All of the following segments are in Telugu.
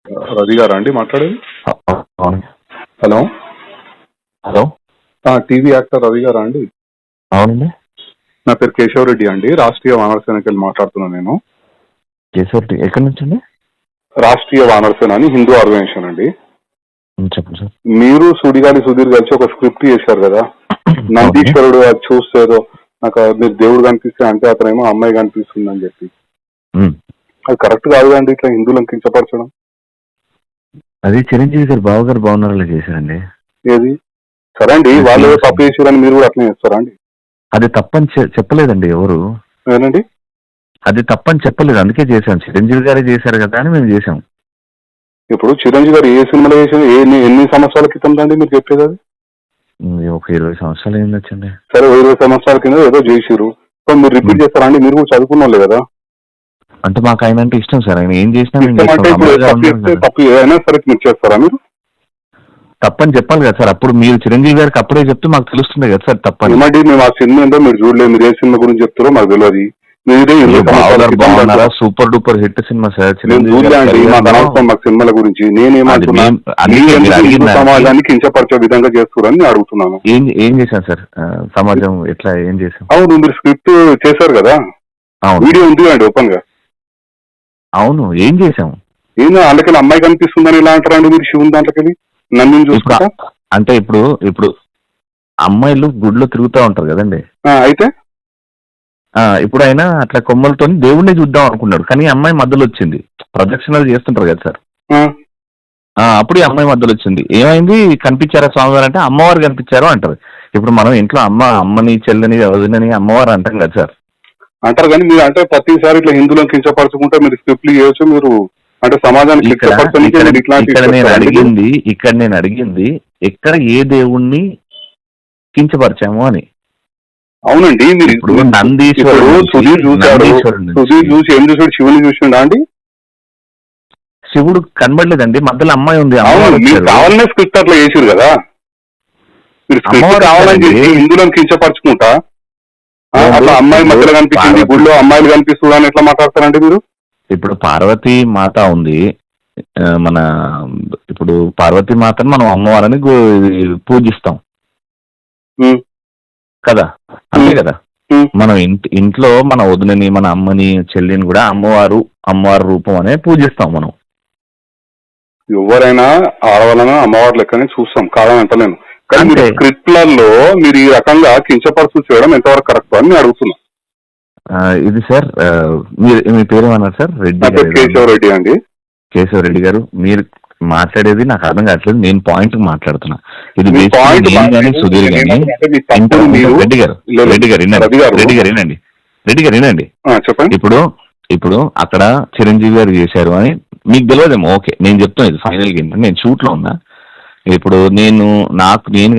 రవి గారా అండి మాట్లాడేది? అవును. Hello hello, TV actor Ravi గారా అండి? అవునండి. నా పేరు కేశవ్ రెడ్డి అండి, రాష్ట్రీయ వానర సేనకి వెళ్ళి మాట్లాడుతున్నాను నేను. కేశవ్ ఎక్కడి నుంచి అండి? రాష్ట్రీయ వానర సేన అని హిందూ ఆర్గనైజేషన్ అండి. చెప్పండి సార్. మీరు సుడిగాలి సుధీర్ కలిసి ఒక స్క్రిప్ట్ చేశారు కదా, నందీశ్వరుడు అది చూస్తే ఏదో నాకు మీరు దేవుడు కనిపిస్తే అంటే అతనేమో అమ్మాయి కనిపిస్తుంది అని చెప్పి, అది కరెక్ట్ కాదు అండి ఇట్లా హిందువులను కించపరచడం. అది చిరంజీవి గారు బావగారు బాగున్నారా చేశారండి. ఏది సరే అండి, వాళ్ళు తప్పు చేసారని మీరు కూడా అట్లా చేస్తారా అండి? అది తప్పని చెప్పలేదండి ఎవరు. ఏనండి అది తప్పని చెప్పలేదు, అందుకే చేశాం. చిరంజీవి గారే చేశారు కదా అని మేము చేసాం. ఇప్పుడు చిరంజీవి గారు ఏ సినిమాలో చేసిన ఎన్ని సంవత్సరాల క్రితం అండి మీరు చెప్పేది? అది ఒక 20 సంవత్సరాలు ఏం వచ్చండి. సరే 20 సంవత్సరాల కింద ఏదో చేసిరు, మీరు రిపీట్ చేస్తారా అండి? మీరు కూడా చదువుకున్న వాళ్ళే కదా. అంటే మాకు ఆయన అంటే ఇష్టం సార్, ఆయన ఏం చేసినా తప్పు ఏదైనా సరే మీరు చేస్తారా? మీరు తప్పని చెప్పాలి కదా సార్. అప్పుడు మీరు చిరంజీవి గారికి అప్పుడే చెప్తే మాకు తెలుస్తుంది కదా సార్ తప్పని. ఏమండి మేము ఆ సినిమా ఏంటో మీరు చూడలేదు, మీరు ఏ సినిమా గురించి చెప్తారో మాకు తెలియదు. Super duper hit cinema sir. మాకు సినిమాల గురించి నేనేమంటున్నా, సమాజాన్ని కించపరిచే విధంగా చేస్తున్నారని అడుగుతున్నాను. ఏం చేశాను సార్ సమాజం ఎట్లా ఏం చేశాను? అవును, మీరు స్క్రిప్ట్ చేశారు కదా, వీడియో ఉంది అండి ఓపెన్ గా. అవును, ఏం చేశాము? ఏందో అందుకని అమ్మాయి కనిపిస్తుందని ఇలా అంటారండి మీరు శివుని దాంట్లోకి నన్ను చూసుకుంటా. అంటే ఇప్పుడు అమ్మాయిలు గుడిలో తిరుగుతూ ఉంటారు కదండి. అయితే ఇప్పుడు ఆయన అట్లా కొమ్మలతో దేవుడిని చూద్దాం అనుకున్నాడు, కానీ అమ్మాయి మధ్యలో వచ్చింది. ప్రదక్షిణలు చేస్తుంటారు కదా సార్, అప్పుడు ఈ అమ్మాయి మధ్యలో వచ్చింది. ఏమైంది, కనిపించారా స్వామివారు అంటే అమ్మవారు కనిపించారు అంటారు. ఇప్పుడు మనం ఇంట్లో అమ్మని చెల్లని వదినని అమ్మవారు అంటాం కదా సార్. అంటారు, కానీ మీరు అంటే ప్రతిసారి ఇట్లా హిందువులను కించపరచుకుంటే మీరు స్క్రిప్ట్లు చేయొచ్చు. మీరు అంటే సమాజానికి ఇక్కడ నేను అడిగింది ఎక్కడ ఏ దేవుణ్ణి కించపరిచాము అని. అవునండి, మీరు ఇప్పుడు సుధీర్ చూసి ఏం చూసాడు? శివుని చూసిండా అండి? శివుడు కనబడలేదండి, మధ్యలో అమ్మాయి ఉంది. మీరు కావాలనే స్క్రిప్ట్ అట్లా చేసారు కదా, మీరు స్క్రిప్ట్ కావాలని చేసి హిందువులను కించపరచుకుంటా అట్లా అమ్మాయి మధ్యలో కనిపించింది, గుడిలో అమ్మాయిలు కనిపిస్తుందా అని ఎట్లా మాట్లాడతారండి మీరు? ఇప్పుడు పార్వతీ మాత ఉంది మన, ఇప్పుడు పార్వతీ మాతను మనం అమ్మవారని పూజిస్తాం కదా, అంతే కదా. మనం ఇంట్లో మన వదినని మన అమ్మని చెల్లిని కూడా అమ్మవారు రూపం అనే పూజిస్తాం మనం. ఎవరైనా ఆడవాళ్ళని అమ్మవారి లెక్కనే చూస్తాం, కాదని అంటలేను. కానీ స్క్రిప్ట్లలో మీరు ఈ రకంగా కించపరుచు చేయడం ఎంతవరకు కరెక్ట్ అని నేను అడుగుతున్నా. ఇది సార్ మీ పేరేమన్నారు సార్? కేశవ్ రెడ్డి అండి. కేశవ్ రెడ్డి గారు, మీరు మాట్లాడేది నాకు అర్థం కావట్లేదు. నేను పాయింట్ మాట్లాడుతున్నా. ఇది సుధీర్ గాని రెడ్డి గారు వినండి. చెప్పండి. ఇప్పుడు అక్కడ చిరంజీవి గారు చేశారు అని మీకు తెలియదేమో. ఓకే, నేను చెప్తాను ఇది ఫైనల్ గా. నేను షూట్ లో ఉన్నా. ఇప్పుడు నేను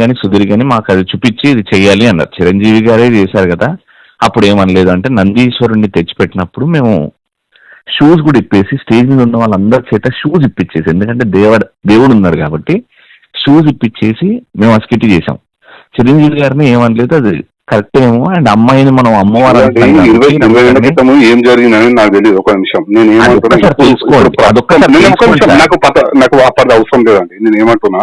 కానీ సుధీర్ గాని మాకు అది చూపించి ఇది చెయ్యాలి అన్నారు. చిరంజీవి గారే చేశారు కదా, అప్పుడు ఏమనలేదు. అంటే నందీశ్వరుణ్ణి తెచ్చిపెట్టినప్పుడు మేము షూస్ కూడా ఇప్పేసి స్టేజ్ మీద ఉన్న వాళ్ళందరి చేత షూస్ ఇప్పించేసి, ఎందుకంటే దేవుడు ఉన్నారు కాబట్టి షూస్ ఇప్పించేసి మేము ఆ స్కిట్ చేసాం. చిరంజీవి గారిని ఏమనలేదు, అది కరెక్ట్ ఏమో. అండ్ అమ్మాయిని మనం అమ్మవారు ఏం జరిగిందని నాకు తెలియదు. ఒక నిమిషం, నాకు అవసరం లేదండి. నేను ఏమంటున్నా,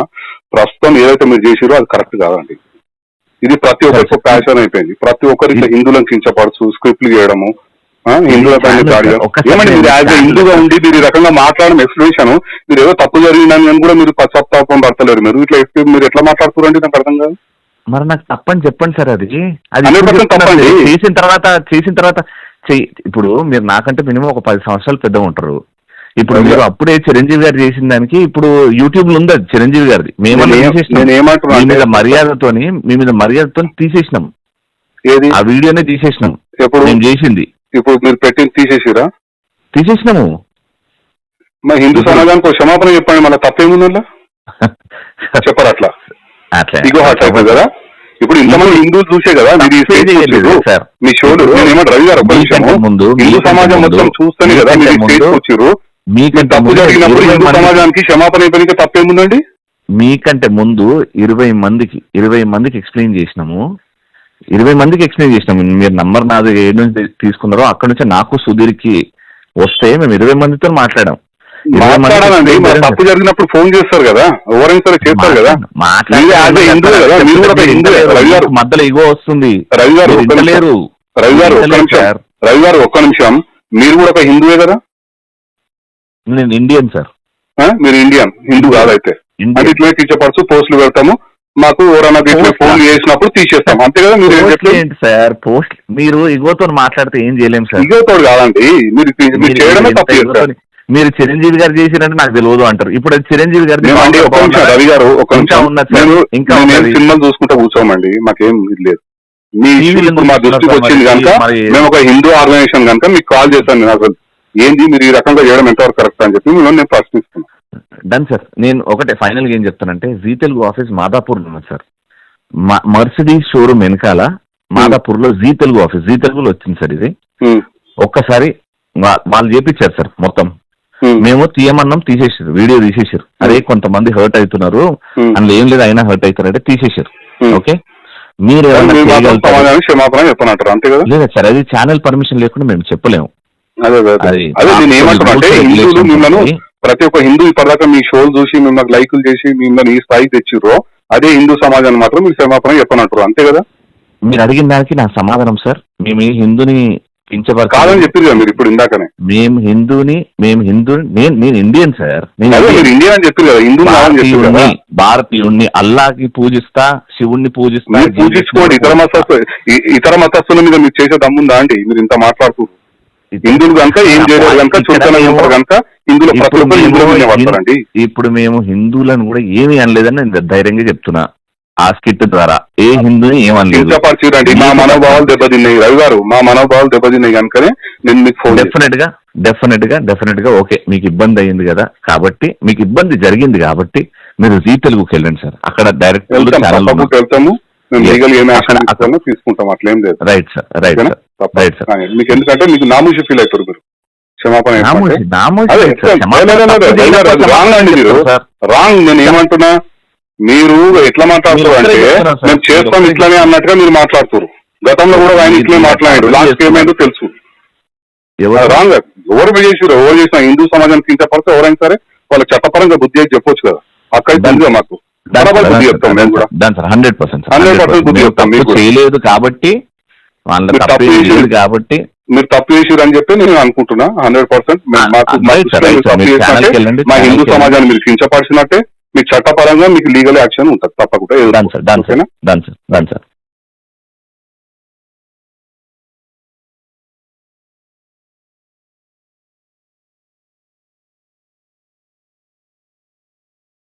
ప్రస్తుతం ఏదైతే మీరు చేసిరో అది కరెక్ట్ కాదండి. ఇది ప్రతి ఒక్కరికి ప్యాషన్ అయిపోయింది. ప్రతి ఒక్కరికి హిందువులను కించపరచు స్క్రిప్ట్లు చేయడము, ఏమంటే మీరు యాజ్ హిందూగా ఉండి మీరు ఈ రకంగా మాట్లాడడం ఎక్స్ప్లెనేషన్, మీరు ఏదో తప్పు జరిగిందని కూడా మీరు పశ్చాత్తాపం పడతలేరు. మీరు ఎట్లా మాట్లాడుతున్నారండి? నాకు అర్థం కాదు. మరి నాకు తప్పని చెప్పండి సార్. అది తప్పండి. చేసిన తర్వాత ఇప్పుడు మీరు నాకంటే మినిమం ఒక 10 సంవత్సరాలు పెద్దగా ఉంటారు. ఇప్పుడు మీరు అప్పుడే చిరంజీవి గారు చేసిన దానికి ఇప్పుడు యూట్యూబ్ లో ఉంది అది చిరంజీవి గారిది. మీ మీద మర్యాదతో తీసేసినాం, ఆ వీడియోనే తీసేసినాం. మేము చేసింది ఇప్పుడు మీరు పెట్టింది తీసేసినాము. మరి హిందూ సమాజానికి క్షమాపణ చెప్పండి, మళ్ళీ తప్పేముందా? చెప్పరు అట్లా ఇగో హార్ట్ అయిపోయింది కదా. ఇప్పుడు ఇంతమంది హిందువులు చూసే కదా మీ షోలు. నేనేమంటే రవి గారు హిందూ సమాజం మొత్తం చూస్తేనే కదా మీరు వచ్చారు. తప్పు జరిగినప్పుడు హిందూ సమాజానికి క్షమాపణ అయిపోయిన తప్పేముందండి? మీకంటే ముందు 20 మందికి ఎక్స్ప్లెయిన్ చేసినాము. 20 మందికి ఎక్స్ప్లెయిన్ చేసినాము. మీరు నంబర్ నాది ఏ నుంచి తీసుకున్నారో అక్కడ నుంచి నాకు సుధీర్కి వస్తే మేము 20 మందితో మాట్లాడాం. మాట్లాడాలండి. మరి తప్పు జరిగినప్పుడు ఫోన్ చేస్తారు కదా, ఎవరైనా సరే చేస్తారు కదా. హిందువే కదా, మీరు కూడా హిందువే. రవి గారు మధ్యలో ఇగో వస్తుంది. రవి గారు ఒక్క నిమిషం, మీరు కూడా ఒక హిందువే కదా? నేను ఇండియన్ సార్. మీరు ఇండియన్, హిందూ కాదైతే. అంటే ఇట్లనే కించపరచు పోస్టులు పెడతాము, మాకు ఎవరన్నా ఫోన్ చేసినప్పుడు తీసేస్తాం, అంతే కదా? మీరు ఏంటి సార్ పోస్ట్, మీరు ఇగోతో మాట్లాడితే ఏం చేయలేము సార్. ఇగోతో కాదండి, మీరు చేయడమే తప్పు చేస్తారు. మీరు చిరంజీవి గారు చేసినట్టు నాకు తెలియదు అంటారు. ఇప్పుడు అది చిరంజీవి గారు. రవి గారు ఒక ఇంకా సినిమాలు చూసుకుంటా కూర్చోమండి, మాకేం ఇది లేదు. మీ మా దృష్టికి వచ్చింది కనుక మేము ఒక హిందూ ఆర్గనైజేషన్ కనుక మీకు కాల్ చేశాను. నేను అసలు ఏంది మీరు ఈ రకంగా చేయడం ఎంతవరకు కరెక్ట్ అని చెప్పి మిమ్మల్ని నేను ప్రశ్నిస్తున్నాను. Done sir. నేను ఒకటే ఫైనల్ గా ఏం చెప్తానంటే, జీ తెలుగు ఆఫీస్ మాదాపూర్ ఉన్నది సార్. మర్సిడీస్ షోరూమ్ వెనకాల మాదాపూర్ లో జీ తెలుగు ఆఫీస్, జీ తెలుగులో వచ్చింది సార్ ఇది. ఒక్కసారి వాళ్ళు చేపించారు సార్ మొత్తం. మేము తీయమన్నాం, తీసేసారు, వీడియో తీసేసారు. అదే కొంతమంది హర్ట్ అవుతున్నారు, అందులో ఏం లేదు అయినా హర్ట్ అవుతారంటే తీసేసారు. ఓకే, మీరు క్షమాపణ చెప్పనంటారు అంతే కదా? లేదా సార్, అది ఛానల్ పర్మిషన్ లేకుండా మేము చెప్పలేము. అదే నేను ఏమంటున్నా, హిందువులు మిమ్మల్ని ప్రతి ఒక్క హిందూ ఇప్పటిదాకా మీ షోలు చూసి మిమ్మల్ని లైకులు చేసి మిమ్మల్ని ఈ స్థాయికి తెచ్చిర్రో, అదే హిందూ సమాజాన్ని మాత్రం మీరు క్షమాపణ చెప్పనంటారు అంతే కదా? మీరు అడిగిన దానికి నా సమాధానం సార్, మేము ఈ హిందూని కాదని చెప్పారు కదా మీరు ఇప్పుడు ఇందాకనే. మేము హిందూని నేను ఇండియన్ సార్. మీరు ఇండియన్ అని చెప్పారు కదా, హిందూ భారతీయుణ్ణి, అల్లాకి పూజిస్తా, శివుణ్ణి పూజిస్తా. పూజించుకోండి, ఇతర మతస్థుల మీద మీరు చేసే దమ్ముందా అండి? మీరు ఇంత మాట్లాడుతున్నారు. హిందువులు కనుక ఏం చేయలేదు కనుక చుట్టూ కనుక హిందువులు ప్రతి ఒక్కరు హిందువులు పడతారండి. ఇప్పుడు మేము హిందువులను కూడా ఏమీ అనలేదని నేను ధైర్యంగా చెప్తున్నా. ఆ స్కిట్ ద్వారా ఏ హిందూని ఏమనలేదు. మా మనోభావాలు దెబ్బతిన్నాయి రవి గారు, మా మనోభావాలు దెబ్బతిన్నాయి కనుకనే నేను మీకు ఫోన్. డెఫినెట్ గా ఓకే, మీకు ఇబ్బంది అయ్యింది కదా, కాబట్టి మీకు ఇబ్బంది జరిగింది కాబట్టి మీరు జీ తెలుగుకి వెళ్ళండి సార్. అక్కడ డైరెక్ట్ వెళ్తాము, లీగల్ ఏం యాక్షన్ తీసుకుంటాం, అట్లేం లేదు. Right sir, right sir. మీకు ఎందుకంటే మీకు నామూషి ఫీల్ అవుతారు మీరు. క్షమాపణ రాంగ్ అండి, మీరు రాంగ్. నేను ఏమంటున్నా, మీరు ఎట్లా మాట్లాడుతారు అంటే మేము చేస్తాం ఇట్లానే అన్నట్టుగా మీరు మాట్లాడుతారు. గతంలో కూడా ఆయన ఇట్లే మాట్లాడాడు, లాస్ట్ ఏమైందో తెలుసు. రాంగ్, ఎవరు చేసినా హిందూ సమాజానికి కించపరిస్తే ఎవరైనా సరే వాళ్ళ చట్టపరంగా బుద్ధి అయితే చెప్పొచ్చు కదా. అక్కడ మాకు బుద్ధి చెప్తాం, మేము కూడా 100% బుద్ధి చెప్తాం. మీకు చేయలేదు కాబట్టి, మీరు తప్పు చేసిరు అని చెప్పి నేను అనుకుంటున్నా. 100% మా హిందూ సమాజాన్ని మీరు కించపరిచినట్టే మీకు చట్టపరంగా మీకు లీగల్ యాక్షన్ ఉంటుంది తప్పకుండా.